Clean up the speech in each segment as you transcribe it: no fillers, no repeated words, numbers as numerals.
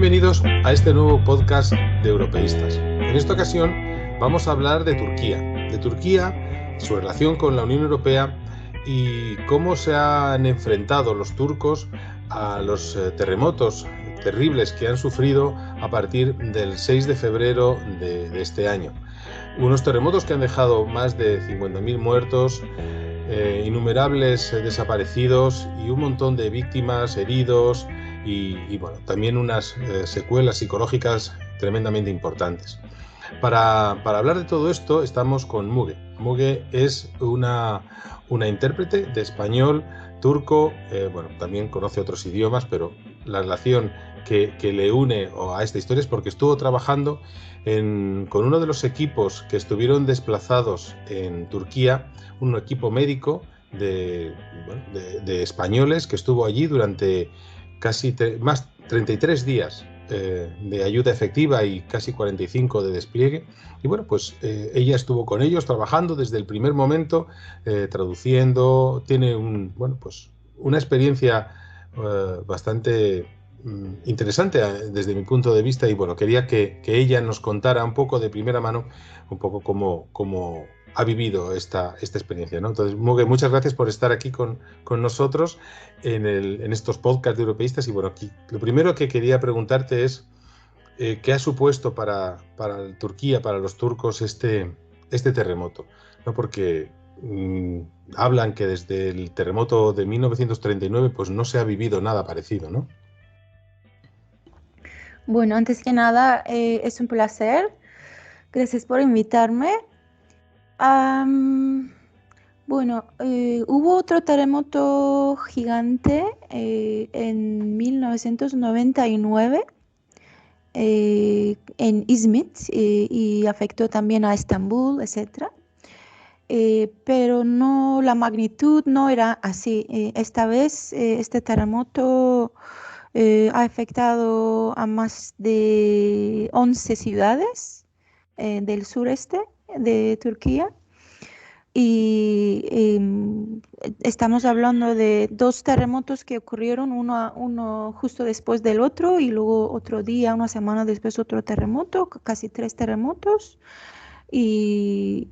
Bienvenidos a este nuevo podcast de Europeístas. En esta ocasión vamos a hablar de Turquía, su relación con la Unión Europea y cómo se han enfrentado los turcos a los terremotos terribles que han sufrido a partir del 6 de febrero de este año. Unos terremotos que han dejado más de 50.000 muertos, innumerables desaparecidos y un montón de víctimas, heridos y bueno, también unas secuelas psicológicas tremendamente importantes. Para hablar de todo esto estamos con Muge. Muge es una intérprete de español, turco, bueno, también conoce otros idiomas, pero la relación que le une a esta historia es porque estuvo trabajando con uno de los equipos que estuvieron desplazados en Turquía, un equipo médico de españoles que estuvo allí durante casi más 33 días de ayuda efectiva y casi 45 de despliegue. Y bueno, pues ella estuvo con ellos trabajando desde el primer momento, traduciendo. Tiene una experiencia bastante interesante desde mi punto de vista, y bueno, quería que ella nos contara un poco de primera mano un poco cómo ha vivido esta experiencia, ¿no? Entonces, Muge, muchas gracias por estar aquí con nosotros en estos podcasts de Europeístas. Y bueno, aquí lo primero que quería preguntarte es ¿qué ha supuesto para Turquía, para los turcos, este terremoto? ¿No? Porque hablan que desde el terremoto de 1939 pues no se ha vivido nada parecido, ¿no? Bueno, antes que nada, es un placer. Gracias por invitarme. Bueno, hubo otro terremoto gigante en 1999 en Izmit y afectó también a Estambul, etc. Pero no, la magnitud no era así. Esta vez este terremoto ha afectado a más de 11 ciudades del sureste de Turquía. Y estamos hablando de dos terremotos que ocurrieron, uno justo después del otro, y luego otro día, una semana después, otro terremoto, casi 3 terremotos, y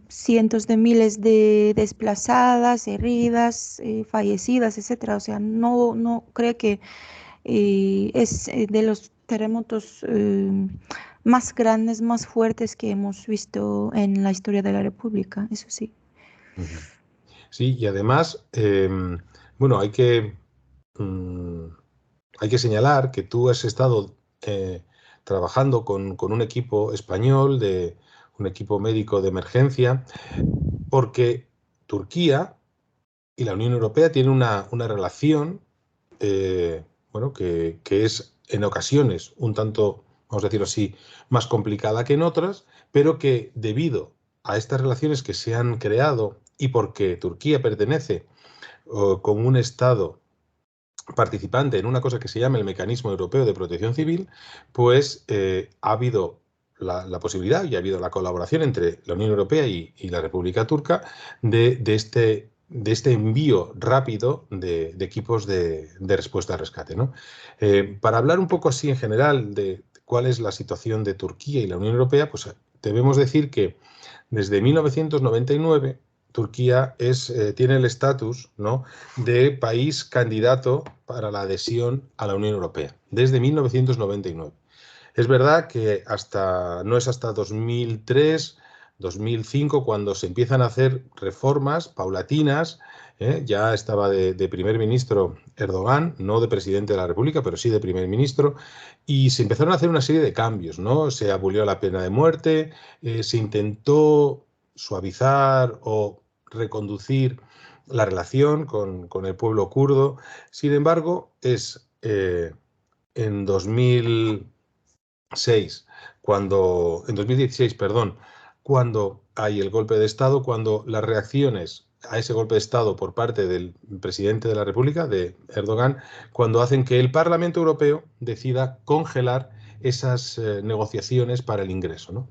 cientos de miles de desplazadas, heridas, fallecidas, etcétera. O sea, no creo que es de los terremotos más grandes, más fuertes que hemos visto en la historia de la República, eso sí. Sí, y además, bueno, mm, hay que señalar que tú has estado trabajando con un equipo español, un equipo médico de emergencia, porque Turquía y la Unión Europea tienen una relación, bueno, que es en ocasiones un tanto, vamos a decirlo así, más complicada que en otras, pero que debido a estas relaciones que se han creado y porque Turquía pertenece como un Estado participante en una cosa que se llama el Mecanismo Europeo de Protección Civil, pues ha habido la posibilidad y ha habido la colaboración entre la Unión Europea y la República Turca de este envío rápido de equipos de respuesta al rescate, ¿no? Para hablar un poco así en general de cuál es la situación de Turquía y la Unión Europea, pues debemos decir que desde 1999 Turquía tiene el estatus, ¿no?, de país candidato para la adhesión a la Unión Europea, desde 1999. Es verdad que no es hasta 2003, 2005, cuando se empiezan a hacer reformas paulatinas. Ya estaba de primer ministro Erdogan, no de presidente de la República, pero sí de primer ministro, y se empezaron a hacer una serie de cambios, ¿no? Se abolió la pena de muerte, se intentó suavizar o reconducir la relación con el pueblo kurdo. Sin embargo, es en 2016, cuando hay el golpe de Estado, cuando las reacciones a ese golpe de Estado por parte del presidente de la República, de Erdogan, cuando hacen que el Parlamento Europeo decida congelar esas negociaciones para el ingreso, ¿no?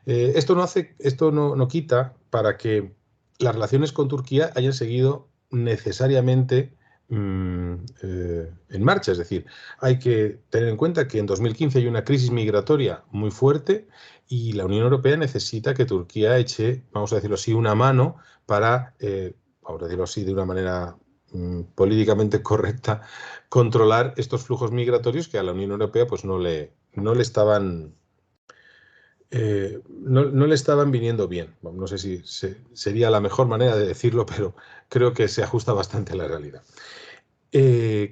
Esto no quita para que las relaciones con Turquía hayan seguido necesariamente en marcha. Es decir, hay que tener en cuenta que en 2015 hay una crisis migratoria muy fuerte y la Unión Europea necesita que Turquía eche, vamos a decirlo así, una mano para, vamos a decirlo así de una manera políticamente correcta, controlar estos flujos migratorios que a la Unión Europea pues no le estaban... no le estaban viniendo bien. No sé si sería la mejor manera de decirlo, pero creo que se ajusta bastante a la realidad.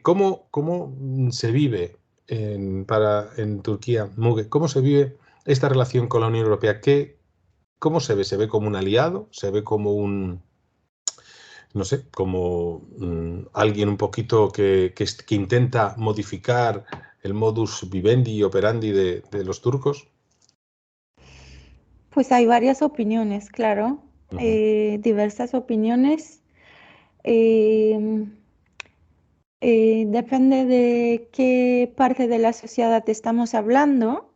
¿Cómo se vive en Turquía, Muge? ¿Cómo se vive esta relación con la Unión Europea? ¿Cómo se ve? ¿Se ve como un aliado? ¿Se ve como no sé, como alguien un poquito que intenta modificar el modus vivendi y operandi de los turcos? Pues hay varias opiniones, claro, Ujú. diversas opiniones. Eh, Depende de qué parte de la sociedad estamos hablando.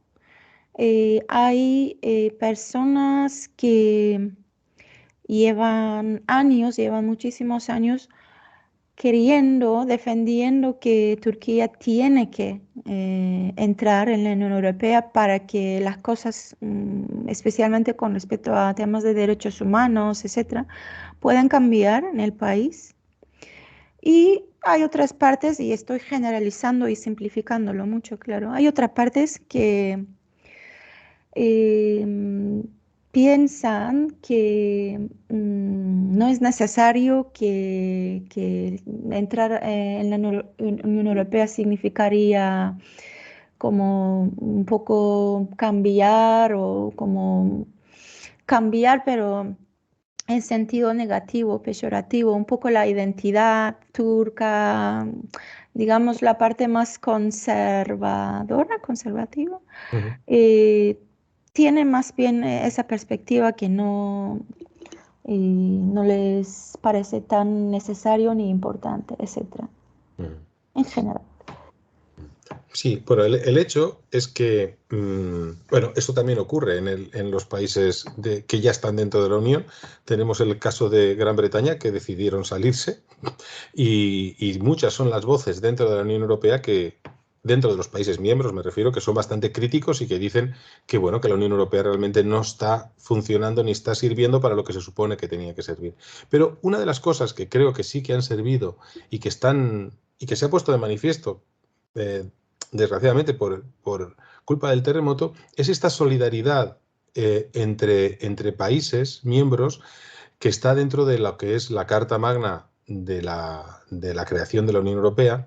Hay personas que llevan muchísimos años defendiendo que Turquía tiene que entrar en la Unión Europea para que las cosas, especialmente con respecto a temas de derechos humanos, etcétera, puedan cambiar en el país. Y hay otras partes, y estoy generalizando y simplificándolo mucho, claro, hay otras partes que eh, piensan que no es necesario que entrar en la Unión Europea significaría como un poco cambiar o como cambiar, pero en sentido negativo, peyorativo, un poco la identidad turca, digamos la parte más conservativa, Ujú. eh, tiene más bien esa perspectiva que no les parece tan necesario ni importante, etcétera, Ujú. en general. Sí, bueno, el hecho es que, bueno, eso también ocurre en los países que ya están dentro de la Unión. Tenemos el caso de Gran Bretaña, que decidieron salirse, y muchas son las voces dentro de la Unión Europea que, dentro de los países miembros, me refiero, que son bastante críticos y que dicen que, bueno, que la Unión Europea realmente no está funcionando ni está sirviendo para lo que se supone que tenía que servir. Pero una de las cosas que creo que sí que han servido y que se ha puesto de manifiesto, eh, desgraciadamente por culpa del terremoto, es esta solidaridad entre países miembros que está dentro de lo que es la Carta Magna de la creación de la Unión Europea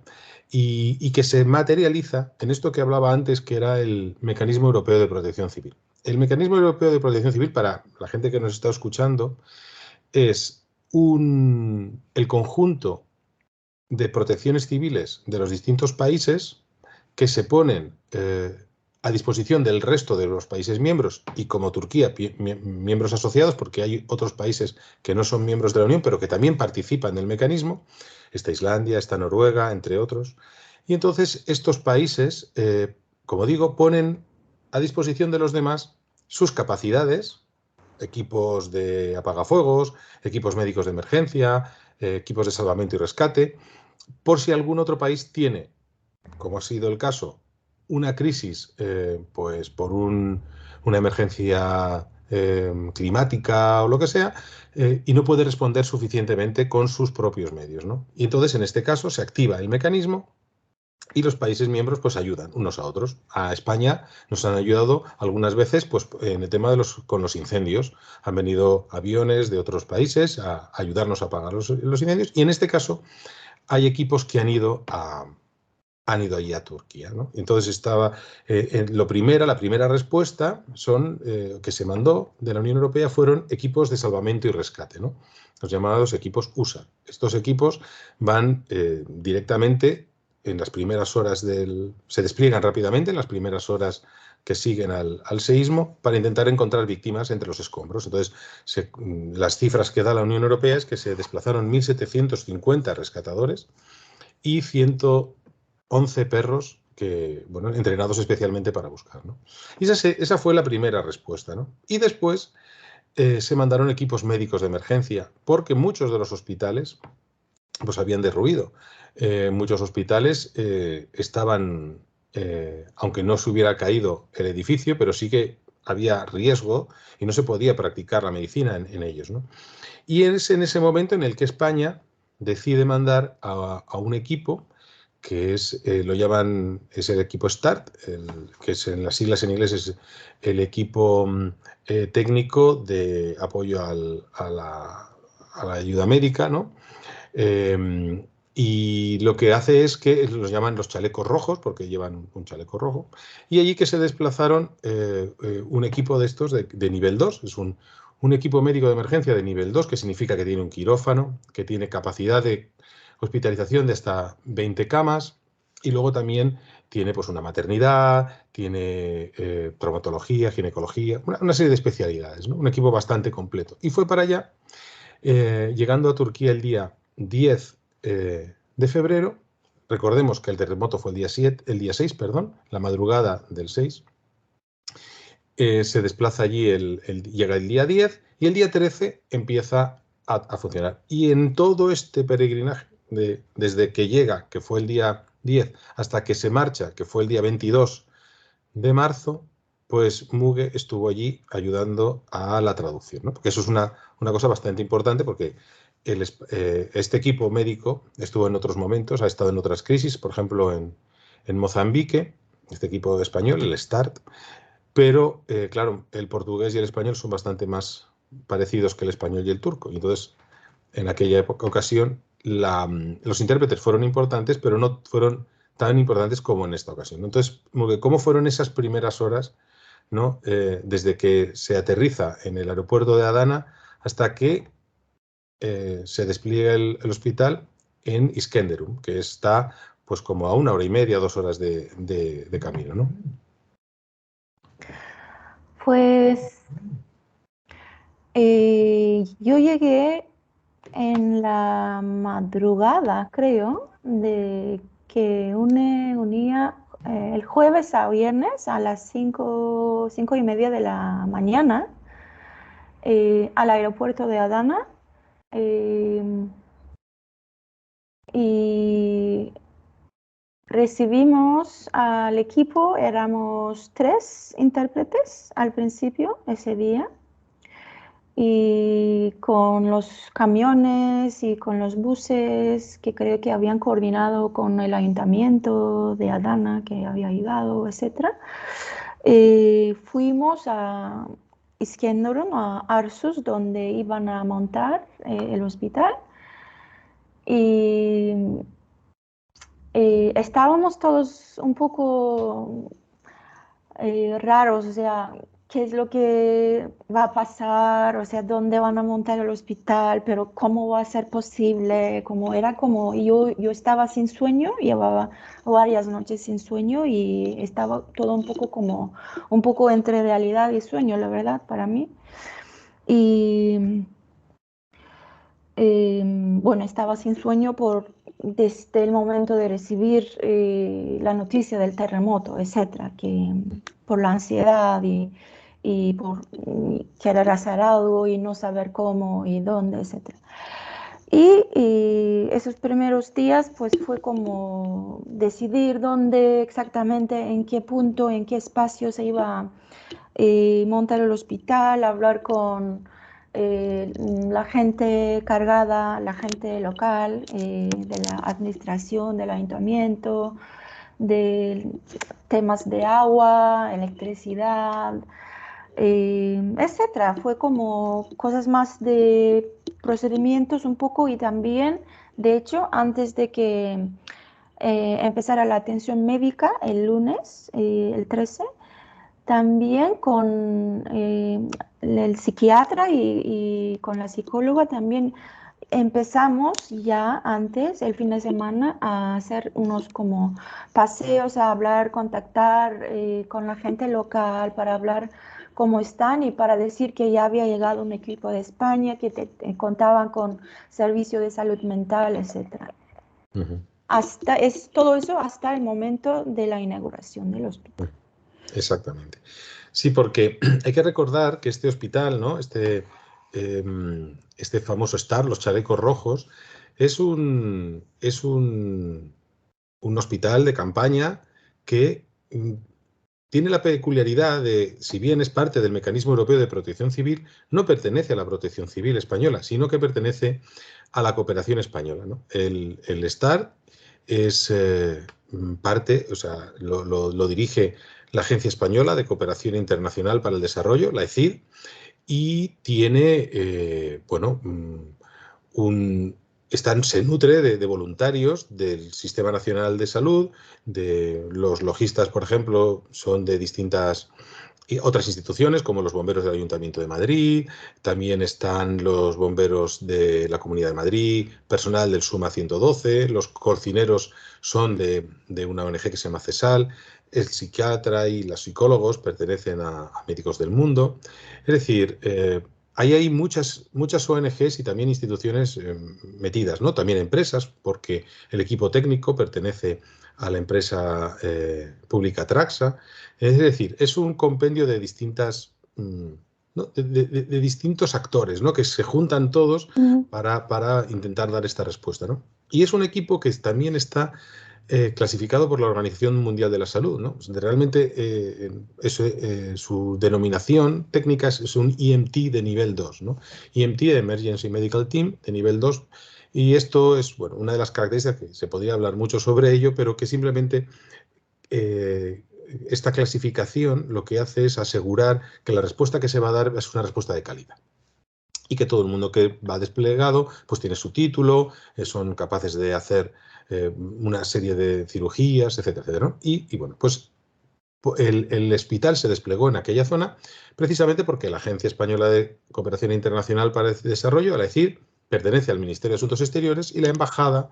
y que se materializa en esto que hablaba antes, que era el Mecanismo Europeo de Protección Civil. El Mecanismo Europeo de Protección Civil, para la gente que nos está escuchando, es el conjunto de protecciones civiles de los distintos países que se ponen a disposición del resto de los países miembros y como Turquía, miembros asociados, porque hay otros países que no son miembros de la Unión, pero que también participan del mecanismo. Está Islandia, está Noruega, entre otros. Y entonces estos países, como digo, ponen a disposición de los demás sus capacidades, equipos de apagafuegos, equipos médicos de emergencia, equipos de salvamento y rescate, por si algún otro país tiene, como ha sido el caso, una crisis pues por una emergencia climática o lo que sea, y no puede responder suficientemente con sus propios medios, ¿no? Y entonces, en este caso, se activa el mecanismo y los países miembros pues ayudan unos a otros. A España nos han ayudado algunas veces pues, en el tema con los incendios. Han venido aviones de otros países a ayudarnos a apagar los incendios y en este caso hay equipos que han ido allí a Turquía, ¿no? Entonces estaba, la primera respuesta que se mandó de la Unión Europea fueron equipos de salvamento y rescate, ¿no? Los llamados equipos USA. Estos equipos van directamente en las primeras horas se despliegan rápidamente en las primeras horas que siguen al seísmo para intentar encontrar víctimas entre los escombros. Entonces, las cifras que da la Unión Europea es que se desplazaron 1.750 rescatadores y 111 perros bueno, entrenados especialmente para buscar, ¿no? Y esa fue la primera respuesta, ¿no? Y después se mandaron equipos médicos de emergencia, porque muchos de los hospitales pues habían derruido. Muchos hospitales estaban, aunque no se hubiera caído el edificio, pero sí que había riesgo y no se podía practicar la medicina en ellos, ¿no? Y es en ese momento en el que España decide mandar a un equipo que es, lo llaman, es el equipo START, que es en las siglas en inglés es el equipo técnico de apoyo a la ayuda médica, ¿no? Y lo que hace es que los llaman los chalecos rojos, porque llevan un chaleco rojo, y allí que se desplazaron un equipo de estos de nivel 2, es un equipo médico de emergencia de nivel 2, que significa que tiene un quirófano, que tiene capacidad de hospitalización de hasta 20 camas, y luego también tiene pues una maternidad, tiene traumatología, ginecología, una serie de especialidades, ¿no? Un equipo bastante completo. Y fue para allá, llegando a Turquía el día 10 de febrero. Recordemos que el terremoto fue el día 6, perdón, la madrugada del 6. Se desplaza allí, llega el día 10 y el día 13 empieza a funcionar. Y en todo este peregrinaje, desde que llega, que fue el día 10, hasta que se marcha, que fue el día 22 de marzo, pues Muge estuvo allí ayudando a la traducción, ¿no? Porque eso es una cosa bastante importante, porque este equipo médico estuvo en otros momentos, ha estado en otras crisis, por ejemplo en Mozambique, este equipo español, el START, pero claro, el portugués y el español son bastante más parecidos que el español y el turco, y entonces en aquella ocasión los intérpretes fueron importantes, pero no fueron tan importantes como en esta ocasión. Entonces, ¿cómo fueron esas primeras horas, ¿no? Desde que se aterriza en el aeropuerto de Adana hasta que se despliega el hospital en Iskenderun, que está pues como a 1 hora y media, 2 horas de camino, ¿no? Pues yo llegué en la madrugada, creo, de que unía el jueves a viernes a las 5:30 de la mañana al aeropuerto de Adana. Y recibimos al equipo, éramos 3 intérpretes al principio, ese día. Y con los camiones y con los buses que creo que habían coordinado con el ayuntamiento de Adana, que había ayudado, etc. Fuimos a Iskenderun, a Arsus, donde iban a montar el hospital. Y estábamos todos un poco raros, o sea, qué es lo que va a pasar, o sea, dónde van a montar el hospital, pero cómo va a ser posible, yo estaba sin sueño, llevaba varias noches sin sueño y estaba todo un poco entre realidad y sueño, la verdad, para mí. Y bueno, estaba sin sueño desde el momento de recibir la noticia del terremoto, etcétera, que por la ansiedad y por querer hacer algo y no saber cómo y dónde, etcétera. Y esos primeros días pues fue como decidir dónde exactamente, en qué punto, en qué espacio se iba a montar el hospital, hablar con la gente cargada, la gente local, de la administración, del ayuntamiento, de temas de agua, electricidad, etcétera. Fue como cosas más de procedimientos un poco y también, de hecho, antes de que empezara la atención médica el lunes, el 13, también con el psiquiatra y con la psicóloga también empezamos ya antes, el fin de semana, a hacer unos como paseos, a hablar, contactar con la gente local para hablar cómo están y para decir que ya había llegado un equipo de España, que contaban con servicio de salud mental, etc. Uh-huh. Todo eso hasta el momento de la inauguración del hospital. Exactamente. Sí, porque hay que recordar que este hospital, ¿no? Este famoso STAR, los chalecos rojos, Es un hospital de campaña que tiene la peculiaridad de, si bien es parte del mecanismo europeo de protección civil, no pertenece a la protección civil española, sino que pertenece a la cooperación española, ¿no? El STAR es parte, o sea, lo dirige la Agencia Española de Cooperación Internacional para el Desarrollo, la ECID, y tiene, bueno, se nutre de voluntarios del Sistema Nacional de Salud, de los logistas, por ejemplo, son de distintas y otras instituciones como los bomberos del Ayuntamiento de Madrid, también están los bomberos de la Comunidad de Madrid, personal del SUMA 112, los cocineros son de una ONG que se llama CESAL, el psiquiatra y los psicólogos pertenecen a Médicos del Mundo. Es decir, ahí hay muchas ONGs y también instituciones metidas, ¿no? También empresas, porque el equipo técnico pertenece a la empresa pública Traxa. Es decir, es un compendio de distintas, ¿no? de distintos actores, ¿no? Que se juntan todos para intentar dar esta respuesta, ¿no? Y es un equipo que también está clasificado por la Organización Mundial de la Salud, ¿no? Realmente su denominación técnica es un EMT de nivel 2, ¿no? EMT, Emergency Medical Team, de nivel 2. Y esto es, bueno, una de las características que se podría hablar mucho sobre ello, pero que simplemente esta clasificación lo que hace es asegurar que la respuesta que se va a dar es una respuesta de calidad y que todo el mundo que va desplegado pues tiene su título, son capaces de hacer una serie de cirugías, etcétera, etcétera, ¿no? Y bueno, pues el hospital se desplegó en aquella zona precisamente porque la Agencia Española de Cooperación Internacional para el Desarrollo, la ECID, pertenece al Ministerio de Asuntos Exteriores y la Embajada,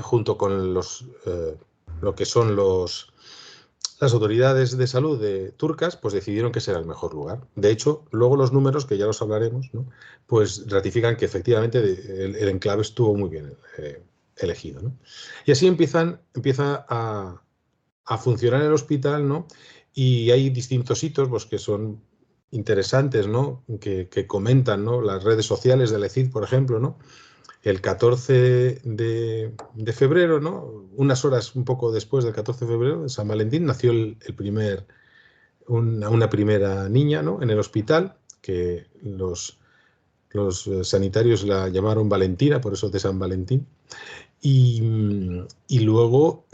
junto con lo que son las autoridades de salud turcas, pues decidieron que ese era el mejor lugar. De hecho, luego los números, que ya los hablaremos, ¿no? Pues ratifican que efectivamente el enclave estuvo muy bien elegido, ¿no? Y así empieza a funcionar el hospital, ¿no? Y hay distintos hitos pues, que son interesantes, ¿no? Que comentan, ¿no? Las redes sociales de la ECID, por ejemplo, ¿no? El 14 de febrero, ¿no? Unas horas un poco después del 14 de febrero, de San Valentín, nació una primera niña, ¿no? En el hospital, que los sanitarios la llamaron Valentina, por eso de San Valentín. Y luego,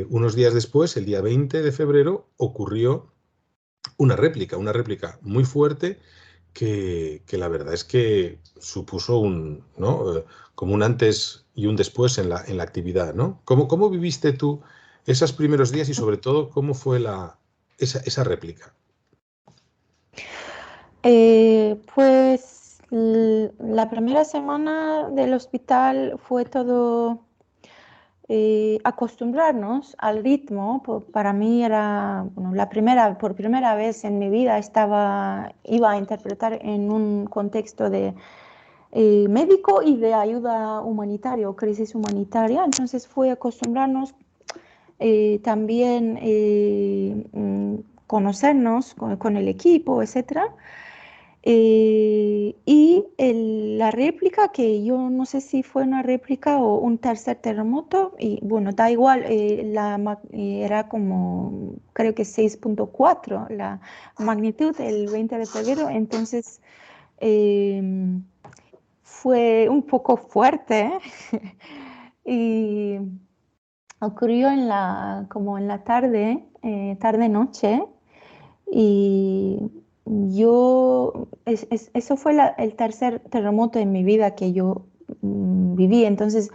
unos días después, el día 20 de febrero, ocurrió una réplica muy fuerte que la verdad es que supuso ¿no? Como un antes y un después en la actividad, ¿no? ¿Cómo viviste tú esos primeros días y sobre todo cómo fue esa réplica? Pues la primera semana del hospital fue todo acostumbrarnos al ritmo. Para mí era, bueno, por primera vez en mi vida iba a interpretar en un contexto de médico y de ayuda humanitaria o crisis humanitaria. Entonces fue acostumbrarnos también conocernos con el equipo, etcétera. Y la réplica, que yo no sé si fue una réplica o un tercer terremoto, y bueno, da igual, era como, creo que 6.4 la magnitud el 20 de febrero, entonces fue un poco fuerte. Y ocurrió como en la tarde, tarde-noche, y eso fue el tercer terremoto en mi vida que yo viví, entonces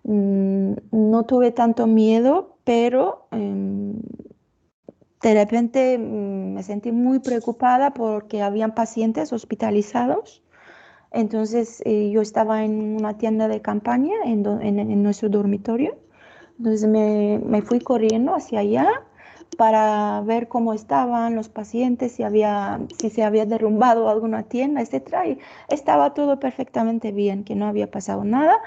no tuve tanto miedo, pero de repente me sentí muy preocupada porque habían pacientes hospitalizados. Entonces yo estaba en una tienda de campaña en nuestro dormitorio. Entonces me fui corriendo hacia allá para ver cómo estaban los pacientes, si se había derrumbado alguna tienda, etcétera. Y estaba todo perfectamente bien, que no había pasado nada.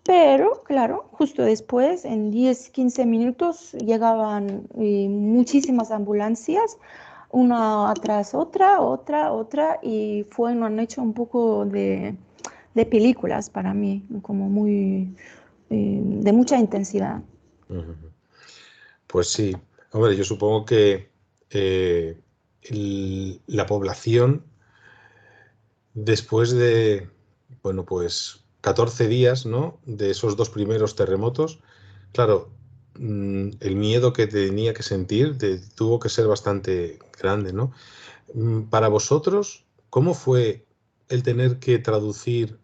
Pero, claro, justo después, en 10, 15 minutos, llegaban muchísimas ambulancias, una tras otra, y fue un hecho un poco de películas para mí, como muy, de mucha intensidad. Pues sí, hombre, yo supongo que la población, después de, bueno, pues 14 días, ¿no? De esos dos primeros terremotos, claro, el miedo que tenía que sentir tuvo que ser bastante grande, ¿no? Para vosotros, ¿cómo fue el tener que traducir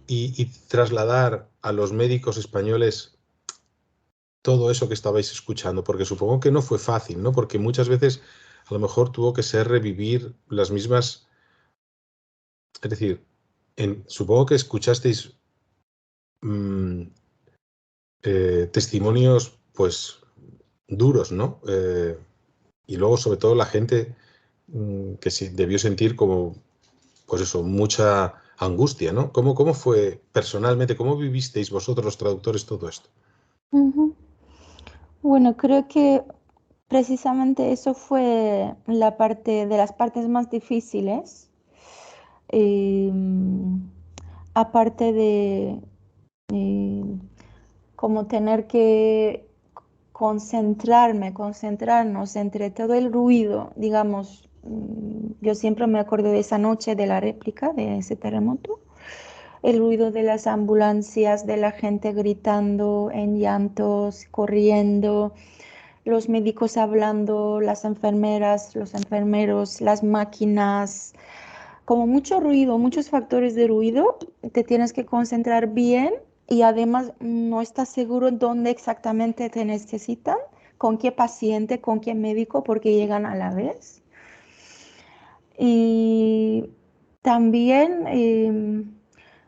y trasladar a los médicos españoles todo eso que estabais escuchando? Porque supongo que no fue fácil, ¿no? Porque muchas veces a lo mejor tuvo que ser revivir las mismas, es decir, supongo que escuchasteis mm, testimonios pues duros, ¿no? Y luego sobre todo la gente que debió sentir como, pues eso, mucha angustia, ¿no? ¿Cómo fue personalmente, cómo vivisteis vosotros los traductores todo esto? Ujú. Bueno, creo que precisamente eso fue la parte de las partes más difíciles. Em, Aparte de como tener que concentrarnos entre todo el ruido, digamos, yo siempre me acuerdo de esa noche de la réplica de ese terremoto, el ruido de las ambulancias, de la gente gritando en llantos, corriendo, los médicos hablando, las enfermeras, los enfermeros, las máquinas, como mucho ruido, muchos factores de ruido, te tienes que concentrar bien y además no estás seguro dónde exactamente te necesitan, con qué paciente, con qué médico, porque llegan a la vez. Y también,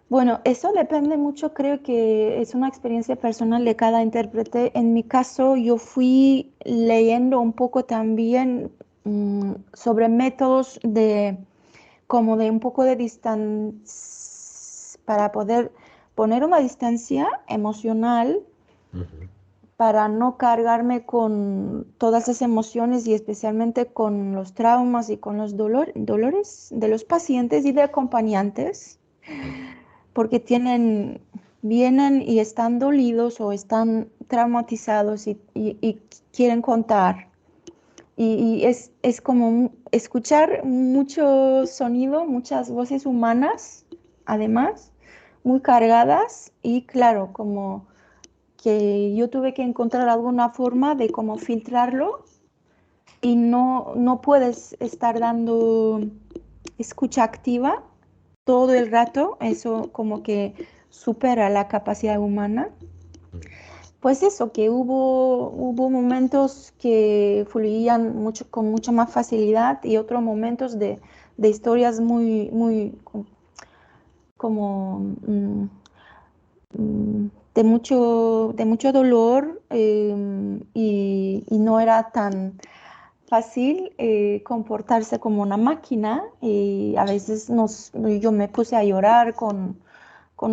bueno, eso depende mucho, creo que es una experiencia personal de cada intérprete. En mi caso, yo fui leyendo un poco también sobre métodos de como de un poco de distancia, para poder poner una distancia emocional Ujú. para no cargarme con todas esas emociones y especialmente con los traumas y con los dolores de los pacientes y de acompañantes, porque vienen y están dolidos o están traumatizados y quieren contar. Y es como escuchar mucho sonido, muchas voces humanas, además, muy cargadas y claro, como que yo tuve que encontrar alguna forma de cómo filtrarlo y no puedes estar dando escucha activa todo el rato, eso como que supera la capacidad humana. Pues eso, que hubo momentos que fluían mucho, con mucha más facilidad y otros momentos de historias muy como de mucho dolor y no era tan fácil comportarse como una máquina y a veces yo me puse a llorar con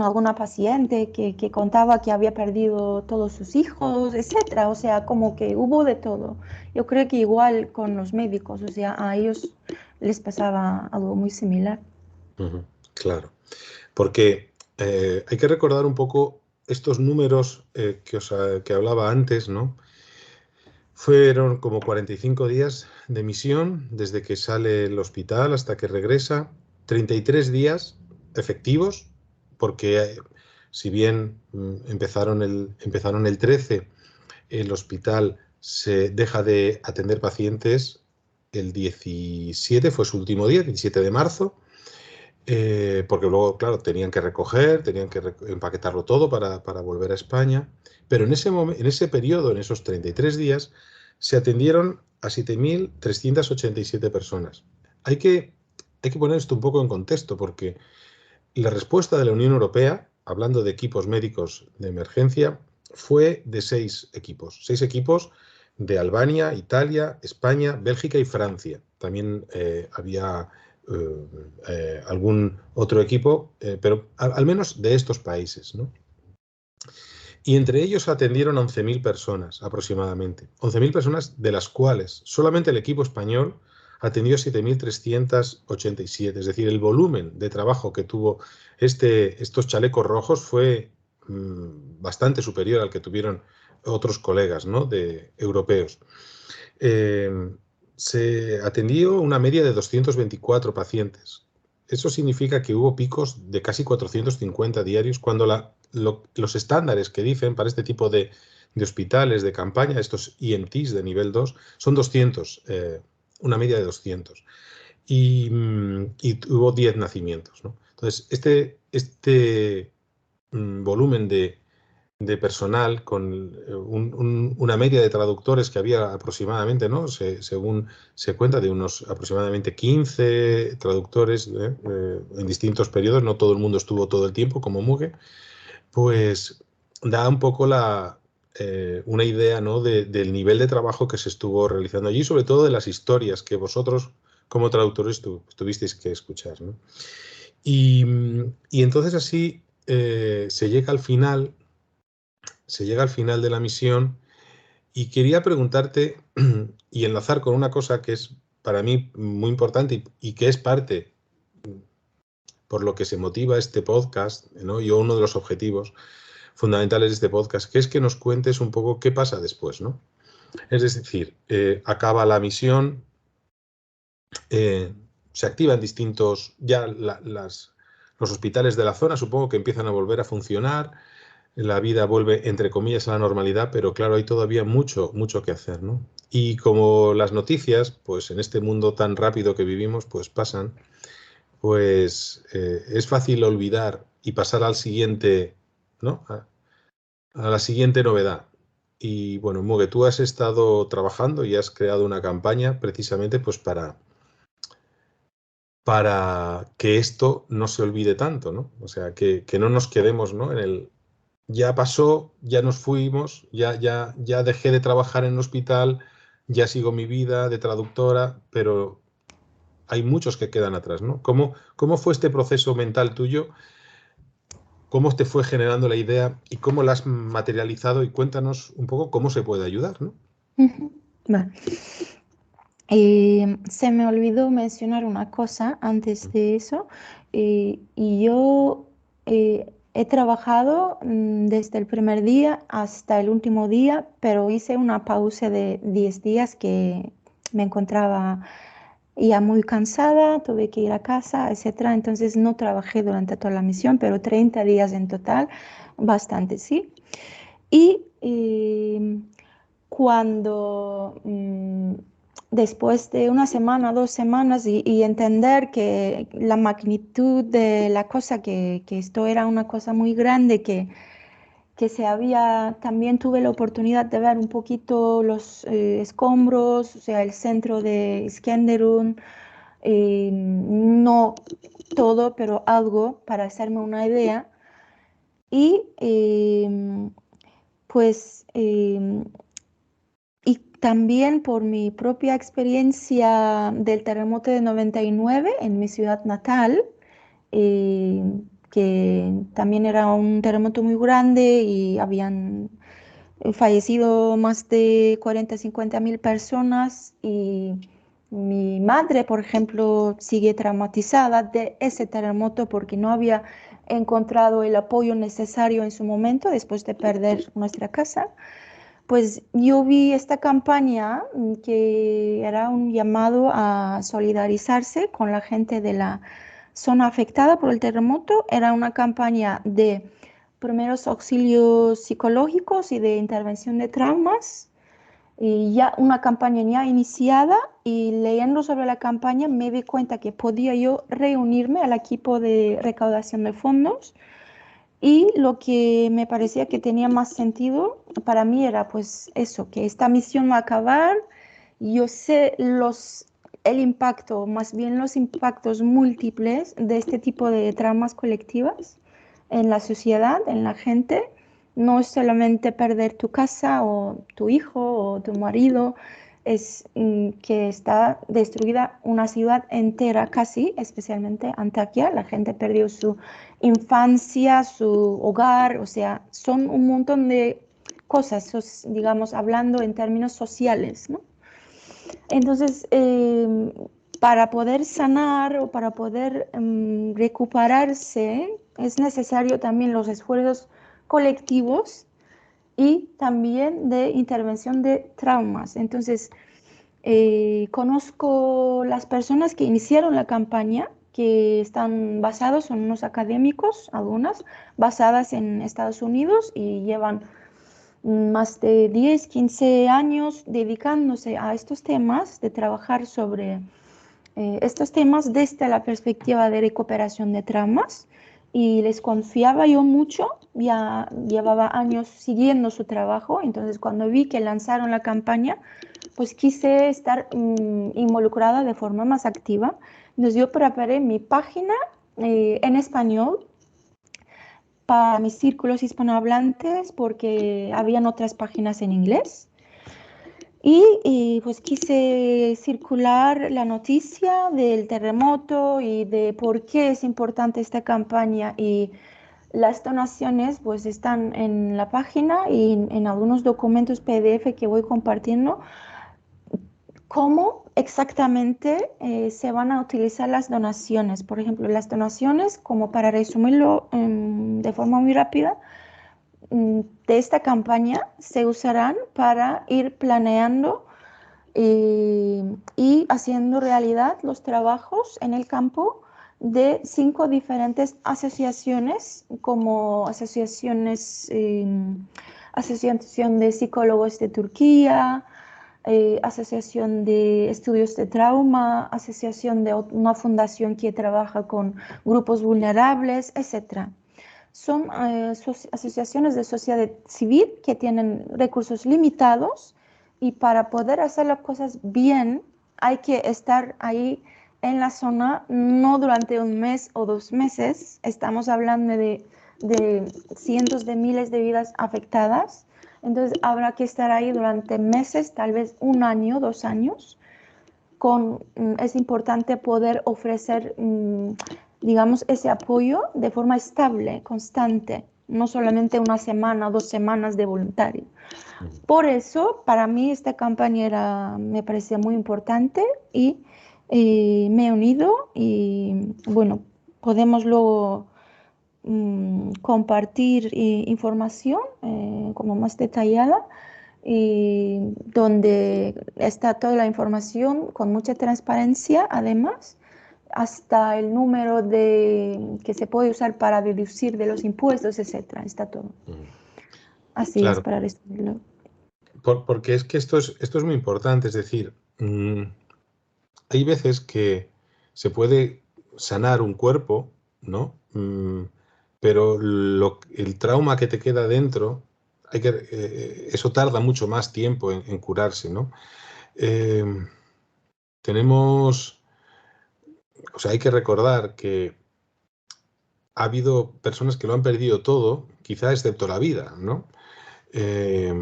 alguna paciente que contaba que había perdido todos sus hijos, etcétera. O sea, como que hubo de todo. Yo creo que igual con los médicos, o sea, a ellos les pasaba algo muy similar. Ujú. Claro, porque hay que recordar un poco estos números que hablaba antes, ¿no? Fueron como 45 días de misión desde que sale el hospital hasta que regresa, 33 días efectivos, porque si bien empezaron el 13, el hospital se deja de atender pacientes el 17, fue su último día, 17 de marzo, porque luego, claro, tenían que recoger, tenían que empaquetarlo todo para volver a España. Pero en ese periodo, en esos 33 días, se atendieron a 7.387 personas. Hay que, hay que poner esto un poco en contexto, porque la respuesta de la Unión Europea, hablando de equipos médicos de emergencia, fue de 6 equipos. 6 equipos de Albania, Italia, España, Bélgica y Francia. También había algún otro equipo, pero al menos de estos países, ¿no? Y entre ellos atendieron a 11.000 personas aproximadamente. 11.000 personas de las cuales solamente el equipo español atendió 7.387. Es decir, el volumen de trabajo que tuvo estos chalecos rojos fue bastante superior al que tuvieron otros colegas, ¿no?, europeos. Se atendió una media de 224 pacientes. Eso significa que hubo picos de casi 450 diarios, cuando los estándares que dicen para este tipo de hospitales de campaña, estos ENTs de nivel 2, son 200, una media de 200. Y hubo 10 nacimientos, ¿no? Entonces, este volumen de personal, con una media de traductores que había aproximadamente, ¿no?, según se cuenta, de unos aproximadamente 15 traductores en distintos periodos, no todo el mundo estuvo todo el tiempo como Muge, pues da un poco una idea, ¿no?, del nivel de trabajo que se estuvo realizando allí, sobre todo de las historias que vosotros como traductores tuvisteis que escuchar, ¿no? Y entonces así se llega al final de la misión, y quería preguntarte y enlazar con una cosa que es para mí muy importante y que es parte por lo que se motiva este podcast, ¿no?, y uno de los objetivos fundamentales de este podcast, que es que nos cuentes un poco qué pasa después, ¿no? Es decir, acaba la misión, se activan distintos, ya los hospitales de la zona supongo que empiezan a volver a funcionar, la vida vuelve, entre comillas, a la normalidad, pero claro, hay todavía mucho, mucho que hacer, ¿no? Y como las noticias, pues en este mundo tan rápido que vivimos, pues pasan, pues es fácil olvidar y pasar al siguiente, ¿no?, a la siguiente novedad. Y bueno, Muge, tú has estado trabajando y has creado una campaña precisamente pues para que esto no se olvide tanto, ¿no? O sea, que no nos quedemos, ¿no?, en el ya pasó, ya nos fuimos, ya dejé de trabajar en el hospital, ya sigo mi vida de traductora, pero hay muchos que quedan atrás, ¿no? ¿Cómo fue este proceso mental tuyo? ¿Cómo te fue generando la idea y cómo la has materializado? Y cuéntanos un poco cómo se puede ayudar, ¿no? Vale. Se me olvidó mencionar una cosa antes de eso. Y yo he trabajado desde el primer día hasta el último día, pero hice una pausa de 10 días que me encontraba ya muy cansada, tuve que ir a casa, etcétera. Entonces no trabajé durante toda la misión, pero 30 días en total, bastante, ¿sí? Y cuando después de una semana, 2 semanas, y entender que la magnitud de la cosa, que esto era una cosa muy grande, que también tuve la oportunidad de ver un poquito los escombros, o sea, el centro de Iskenderun, no todo, pero algo para hacerme una idea. Y pues y también por mi propia experiencia del terremoto de 99 en mi ciudad natal, eh, que también era un terremoto muy grande y habían fallecido más de 40, 50 mil personas, y mi madre, por ejemplo, sigue traumatizada de ese terremoto porque no había encontrado el apoyo necesario en su momento después de perder nuestra casa. Pues yo vi esta campaña que era un llamado a solidarizarse con la gente de la zona afectada por el terremoto. Era una campaña de primeros auxilios psicológicos y de intervención de traumas. Y ya una campaña ya iniciada, y leyendo sobre la campaña me di cuenta que podía yo reunirme al equipo de recaudación de fondos, y lo que me parecía que tenía más sentido para mí era pues eso, que esta misión va a acabar. Yo sé el impacto, más bien los impactos múltiples de este tipo de traumas colectivas en la sociedad, en la gente. No es solamente perder tu casa o tu hijo o tu marido, es que está destruida una ciudad entera casi, especialmente Antakya. La gente perdió su infancia, su hogar, o sea, son un montón de cosas, digamos, hablando en términos sociales, ¿no? Entonces, para poder sanar o para poder recuperarse, es necesario también los esfuerzos colectivos y también de intervención de traumas. Entonces, conozco las personas que iniciaron la campaña, que están basados, son unos académicos, algunas, basadas en Estados Unidos y llevan más de 10, 15 años dedicándose a estos temas, de trabajar sobre estos temas desde la perspectiva de recuperación de traumas. Y les confiaba yo mucho, ya llevaba años siguiendo su trabajo, entonces cuando vi que lanzaron la campaña, pues quise estar involucrada de forma más activa. Entonces yo preparé mi página en español para mis círculos hispanohablantes porque habían otras páginas en inglés. Y pues quise circular la noticia del terremoto y de por qué es importante esta campaña, y las donaciones pues están en la página y en algunos documentos PDF que voy compartiendo. ¿Cómo exactamente se van a utilizar las donaciones? Por ejemplo, las donaciones, como para resumirlo de forma muy rápida, de esta campaña se usarán para ir planeando y haciendo realidad los trabajos en el campo de 5 diferentes asociaciones, como Asociación de Psicólogos de Turquía, Asociación de Estudios de Trauma, Asociación de una fundación que trabaja con grupos vulnerables, etc. Son asociaciones de sociedad civil que tienen recursos limitados, y para poder hacer las cosas bien hay que estar ahí en la zona, no durante un mes o 2 meses. Estamos hablando de cientos de miles de vidas afectadas. Entonces habrá que estar ahí durante meses, tal vez 1 año, 2 años. Es importante poder ofrecer, digamos, ese apoyo de forma estable, constante, no solamente 1 semana o 2 semanas de voluntario. Por eso, para mí esta campaña me parecía muy importante y me he unido, y bueno, podemos luego compartir información como más detallada, y donde está toda la información con mucha transparencia, además, hasta el número que se puede usar para deducir de los impuestos, etcétera. Está todo. Así es, Claro, para resumirlo. porque es que esto es muy importante, es decir, hay veces que se puede sanar un cuerpo, ¿no? Pero el trauma que te queda dentro, eso tarda mucho más tiempo en curarse, ¿no? Eh, o sea, hay que recordar que ha habido personas que lo han perdido todo, quizá excepto la vida, ¿no? Eh,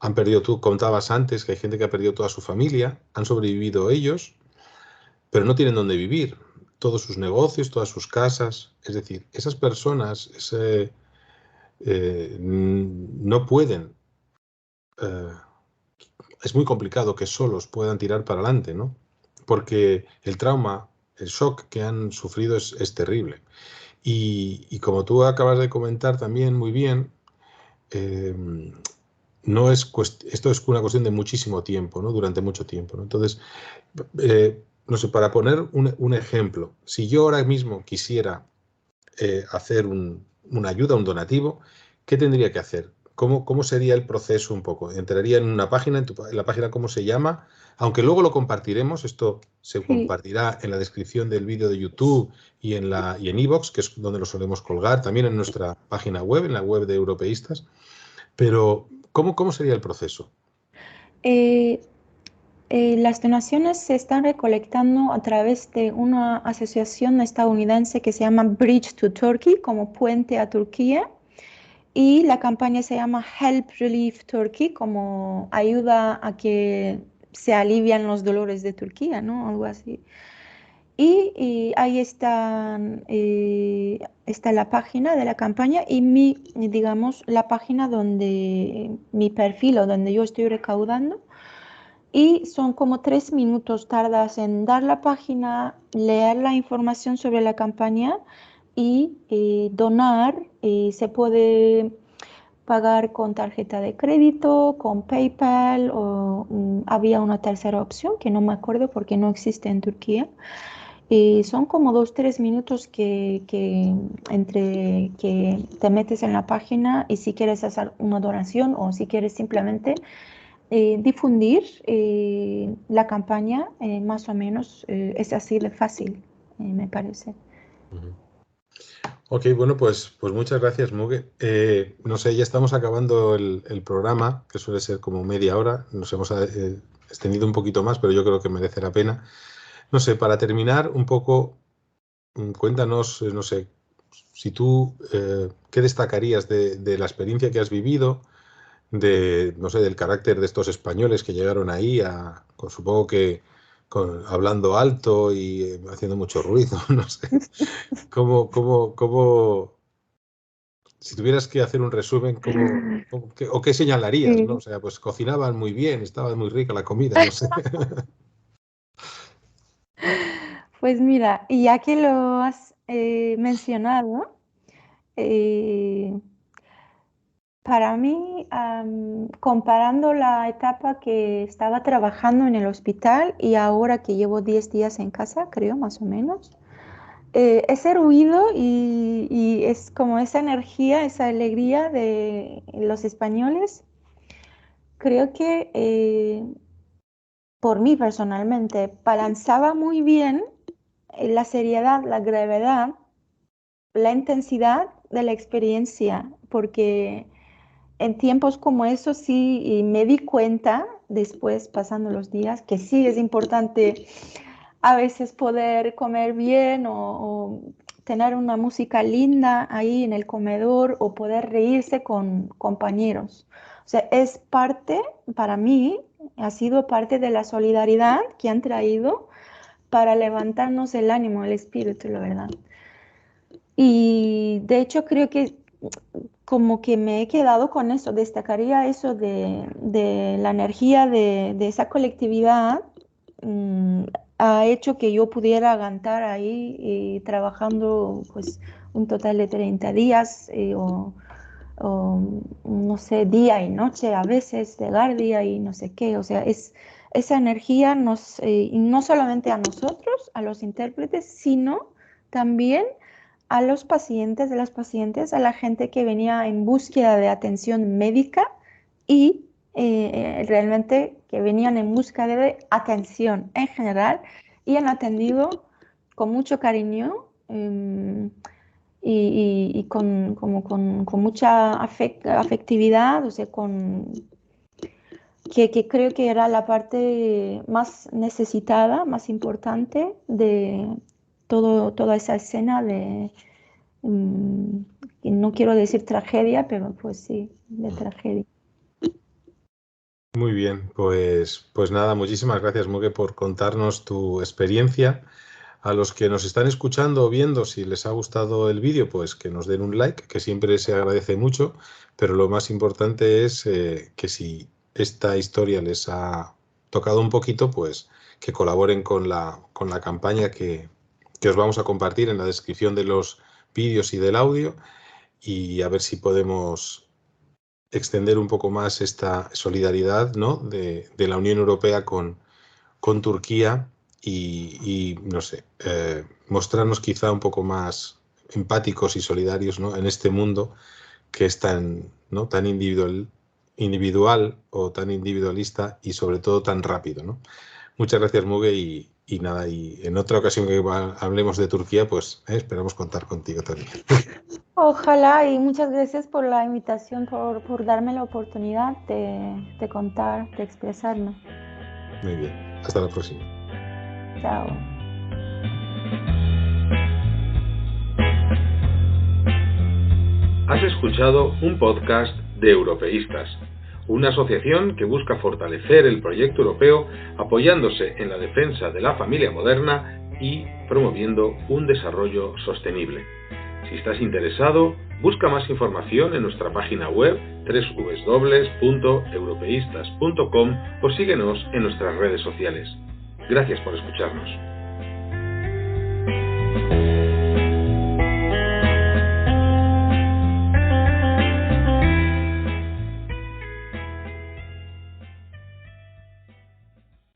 Han perdido, tú contabas antes que hay gente que ha perdido toda su familia, han sobrevivido ellos, pero no tienen dónde vivir, todos sus negocios, todas sus casas. Es decir, esas personas no pueden, eh, es muy complicado que solos puedan tirar para adelante, ¿no? Porque el trauma, el shock que han sufrido es terrible. Y como tú acabas de comentar también muy bien, eh, esto es una cuestión de muchísimo tiempo, ¿no? Durante mucho tiempo, ¿no? Entonces, no sé, para poner un ejemplo, si yo ahora mismo quisiera hacer una ayuda, un donativo, ¿qué tendría que hacer? ¿Cómo sería el proceso un poco? ¿Entraría en una página, en la página cómo se llama? Aunque luego lo compartiremos, esto se Sí. compartirá en la descripción del vídeo de YouTube y en iVoox, que es donde lo solemos colgar, también en nuestra página web, en la web de Europeístas. Pero, ¿cómo sería el proceso? Eh, las donaciones se están recolectando a través de una asociación estadounidense que se llama Bridge to Turkey, como Puente a Turquía, y la campaña se llama Help Relief Turkey, como ayuda a que se alivian los dolores de Turquía, ¿no? Algo así. Y ahí está la página de la campaña y digamos, la página donde mi perfil o donde yo estoy recaudando. Y son como 3 minutos tardas en dar la página, leer la información sobre la campaña y donar. Se puede pagar con tarjeta de crédito, con PayPal o había una tercera opción que no me acuerdo porque no existe en Turquía. Y son como 2, 3 minutos entre que te metes en la página y si quieres hacer una donación o si quieres simplemente difundir la campaña, más o menos es así de fácil, me parece. Ujú. Ok, bueno, pues muchas gracias, Mugue. No sé, ya estamos acabando el programa, que suele ser como media hora. Nos hemos extendido un poquito más, pero yo creo que merece la pena. No sé, para terminar un poco, cuéntanos, no sé, si tú, ¿qué destacarías de la experiencia que has vivido, no sé, del carácter de estos españoles que llegaron ahí, supongo que hablando alto y haciendo mucho ruido, no sé, si tuvieras que hacer un resumen, o qué señalarías, ¿no? O Sí. sea, pues cocinaban muy bien, estaba muy rica la comida, no sé. Pues mira, y ya que lo has mencionado, eh, para mí, comparando la etapa que estaba trabajando en el hospital y ahora que llevo 10 días en casa, creo, más o menos, ese ruido y es como esa energía, esa alegría de los españoles, creo que por mí personalmente balanzaba muy bien la seriedad, la gravedad, la intensidad de la experiencia, porque en tiempos como esos sí y me di cuenta, después pasando los días, que sí es importante a veces poder comer bien o tener una música linda ahí en el comedor o poder reírse con compañeros. O sea, es parte, para mí, ha sido parte de la solidaridad que han traído para levantarnos el ánimo, el espíritu, la verdad. Y de hecho creo que como que me he quedado con eso, destacaría eso de la energía de esa colectividad, mm, ha hecho que yo pudiera aguantar ahí trabajando pues un total de 30 días o, no sé, día y noche a veces, de guardia y no sé qué, o sea, esa energía y no solamente a nosotros, a los intérpretes, sino también a los pacientes, de las pacientes, a la gente que venía en búsqueda de atención médica y realmente que venían en busca de atención en general y han atendido con mucho cariño y con mucha afectividad, o sea, que creo que era la parte más necesitada, más importante de toda esa escena de, mm, y no quiero decir tragedia, pero pues sí, de tragedia. Muy bien, pues nada, muchísimas gracias, Mugue, por contarnos tu experiencia. A los que nos están escuchando o viendo, si les ha gustado el vídeo, pues que nos den un like, que siempre se agradece mucho, pero lo más importante es que si esta historia les ha tocado un poquito, pues que colaboren con la campaña que os vamos a compartir en la descripción de los vídeos y del audio, y a ver si podemos extender un poco más esta solidaridad, ¿no?, de la Unión Europea con Turquía y no sé, mostrarnos quizá un poco más empáticos y solidarios, ¿no?, en este mundo que es tan, ¿no?, tan individual o tan individualista y sobre todo tan rápido, ¿no? Muchas gracias, Mugue, y nada, y en otra ocasión que hablemos de Turquía, pues esperamos contar contigo también. Ojalá y muchas gracias por la invitación, por darme la oportunidad de contar, de expresarme. Muy bien, hasta la próxima. Chao. Has escuchado un podcast de Europeístas, una asociación que busca fortalecer el proyecto europeo apoyándose en la defensa de la familia moderna y promoviendo un desarrollo sostenible. Si estás interesado, busca más información en nuestra página web www.europeistas.com o síguenos en nuestras redes sociales. Gracias por escucharnos.